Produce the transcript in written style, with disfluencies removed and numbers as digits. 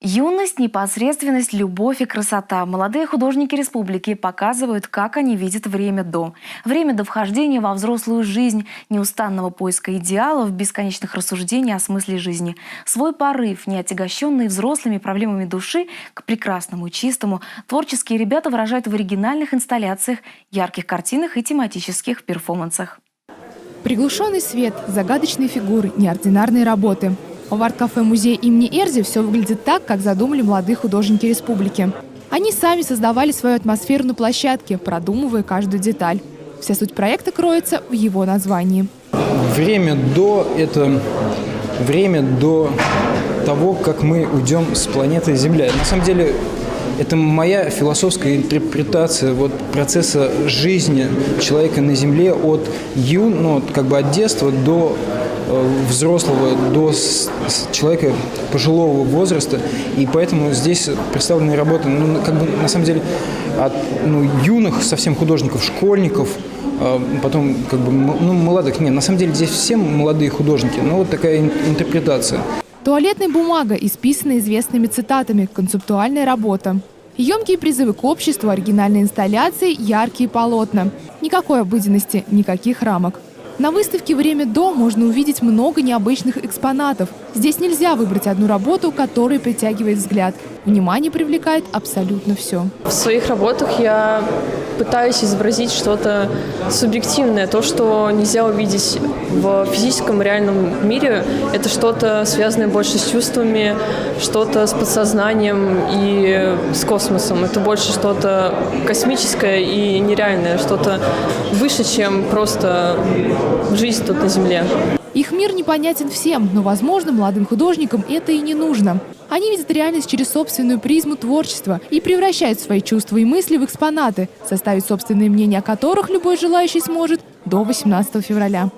Юность, непосредственность, любовь и красота. Молодые художники республики показывают, как они видят время до. Время до вхождения во взрослую жизнь, неустанного поиска идеалов, бесконечных рассуждений о смысле жизни. Свой порыв, не отягощенный взрослыми проблемами души, к прекрасному и чистому, творческие ребята выражают в оригинальных инсталляциях, ярких картинах и тематических перформансах. Приглушенный свет, загадочные фигуры, неординарные работы. В арт-кафе музея имени Эрзи все выглядит так, как задумали молодые художники республики. Они сами создавали свою атмосферу на площадке, продумывая каждую деталь. Вся суть проекта кроется в его названии. Время до – это время до того, как мы уйдем с планеты Земля. На самом деле, это моя философская интерпретация процесса жизни человека на Земле от от детства до взрослого, до человека пожилого возраста. И поэтому здесь представлены работы, на самом деле, от юных совсем художников, школьников, потом молодых. Нет, на самом деле здесь все молодые художники, но вот такая интерпретация. Туалетная бумага, исписанная известными цитатами, концептуальная работа. Емкие призывы к обществу, оригинальные инсталляции, яркие полотна. Никакой обыденности, никаких рамок. На выставке «Время до» можно увидеть много необычных экспонатов. Здесь нельзя выбрать одну работу, которая притягивает взгляд. Внимание привлекает абсолютно все. В своих работах я пытаюсь изобразить что-то субъективное. То, что нельзя увидеть в физическом реальном мире, это что-то связанное больше с чувствами, что-то с подсознанием и с космосом. Это больше что-то космическое и нереальное, что-то выше, чем просто жизнь тут на Земле. Их мир непонятен всем, но, возможно, молодым художникам это и не нужно. Они видят реальность через собственную призму творчества и превращают свои чувства и мысли в экспонаты, составить собственное мнение о которых любой желающий сможет до 18 февраля.